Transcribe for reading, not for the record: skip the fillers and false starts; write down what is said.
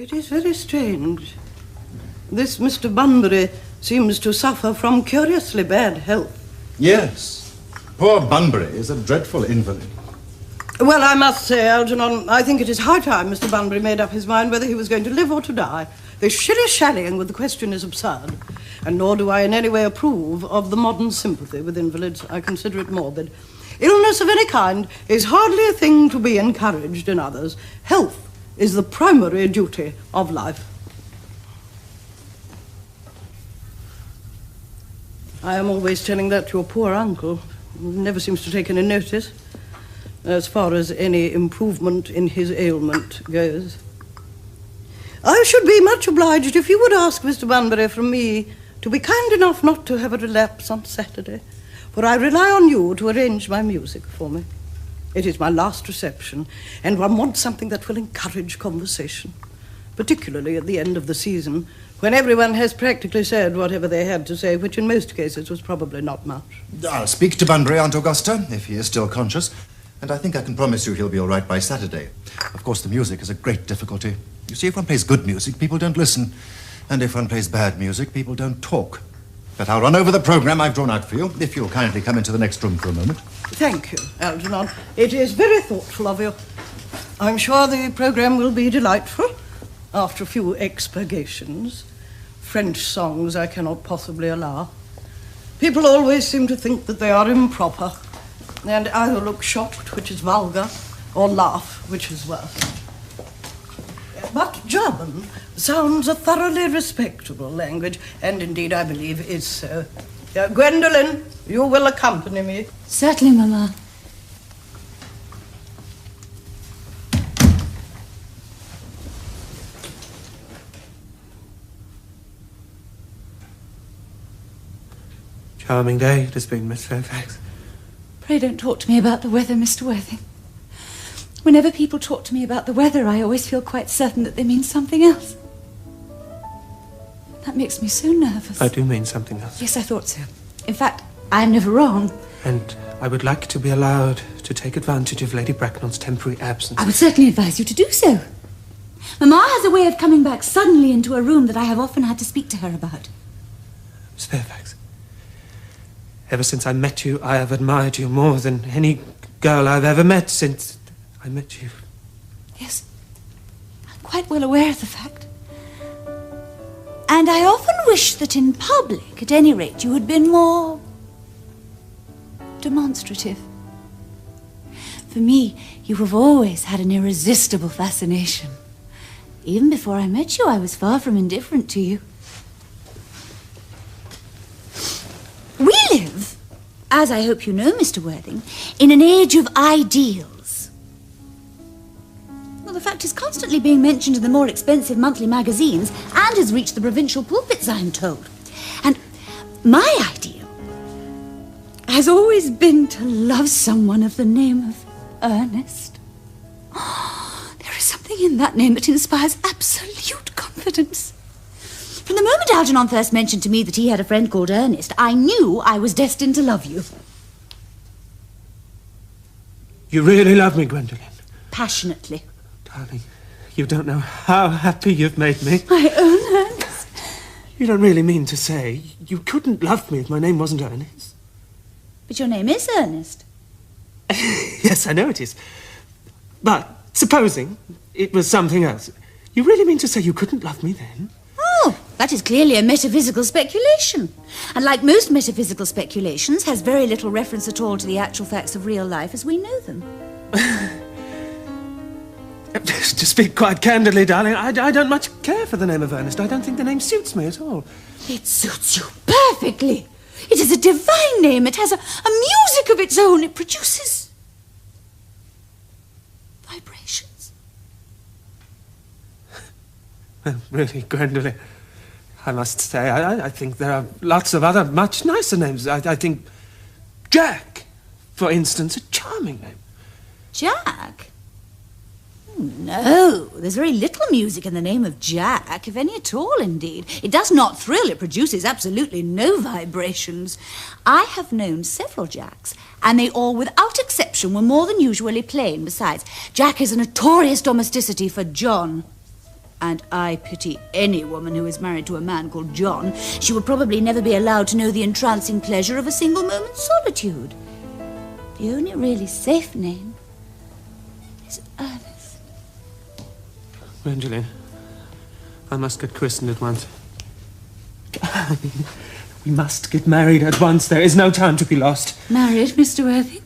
It is very strange. This Mr. Bunbury seems to suffer from curiously bad health. Yes. Poor Bunbury is a dreadful invalid. Well, I must say, Algernon, I think it is high time Mr. Bunbury made up his mind whether he was going to live or to die. This shilly-shallying with the question is absurd, and nor do I in any way approve of the modern sympathy with invalids. I consider it morbid. Illness of any kind is hardly a thing to be encouraged in others. Health is the primary duty of life. I am always telling that to your poor uncle. He never seems to take any notice, as far as any improvement in his ailment goes. I should be much obliged if you would ask Mr. Bunbury from me to be kind enough not to have a relapse on Saturday, for I rely on you to arrange my music for me. It is my last reception, and one wants something that will encourage conversation, particularly at the end of the season, when everyone has practically said whatever they had to say, which in most cases was probably not much. I'll speak to Bunbury, Aunt Augusta, if he is still conscious, and I think I can promise you he'll be all right by Saturday. Of course, the music is a great difficulty. You see, if one plays good music, people don't listen, and if one plays bad music, people don't talk. But I'll run over the programme I've drawn out for you, if you'll kindly come into the next room for a moment. Thank you, Algernon. It is very thoughtful of you. I'm sure the programme will be delightful, after a few expurgations. French songs I cannot possibly allow. People always seem to think that they are improper, and either look shocked, which is vulgar, or laugh, which is worse. But German sounds a thoroughly respectable language, and indeed I believe is so. Gwendolen, you will accompany me. Certainly, Mamma. Charming day it has been, Miss Fairfax. Pray don't talk to me about the weather, Mr. Worthing. Whenever people talk to me about the weather, I always feel quite certain that they mean something else. That makes me so nervous. I do mean something else. Yes, I thought so. In fact, I'm never wrong. And I would like to be allowed to take advantage of Lady Bracknell's temporary absence. I would certainly advise you to do so. Mamma has a way of coming back suddenly into a room that I have often had to speak to her about. Miss Fairfax, ever since I met you, I have admired you more than any girl I've ever met since I met you. Yes, I'm quite well aware of the fact. And I often wish that in public, at any rate, you had been more demonstrative. For me, you have always had an irresistible fascination. Even before I met you, I was far from indifferent to you. We live, as I hope you know, Mr. Worthing, in an age of ideals. Well, the fact is constantly being mentioned in the more expensive monthly magazines and has reached the provincial pulpits, I'm told. And my ideal has always been to love someone of the name of Earnest. Oh, there is something in that name that inspires absolute confidence. From the moment Algernon first mentioned to me that he had a friend called Earnest, I knew I was destined to love you. You really love me, Gwendolen? Passionately. Darling, you don't know how happy you've made me. My own Ernest. You don't really mean to say you couldn't love me if my name wasn't Ernest? But your name is Ernest. Yes, I know it is. But supposing it was something else, you really mean to say you couldn't love me then? Oh, that is clearly a metaphysical speculation. And like most metaphysical speculations, has very little reference at all to the actual facts of real life as we know them. To speak quite candidly, darling, I don't much care for the name of Earnest. I don't think the name suits me at all. It suits you perfectly. It is a divine name. It has a music of its own. It produces vibrations. Well, really, Gwendolen, I must say, I think there are lots of other much nicer names. I think Jack, for instance, a charming name. Jack? No, there's very little music in the name of Jack, if any at all, indeed. It does not thrill, it produces absolutely no vibrations. I have known several Jacks, and they all, without exception, were more than usually plain. Besides, Jack is a notorious domesticity for John. And I pity any woman who is married to a man called John. She would probably never be allowed to know the entrancing pleasure of a single moment's solitude. The only really safe name is Ernest. Gwendolen, I must get christened at once. We must get married at once. There is no time to be lost. Married, Mr. Worthing?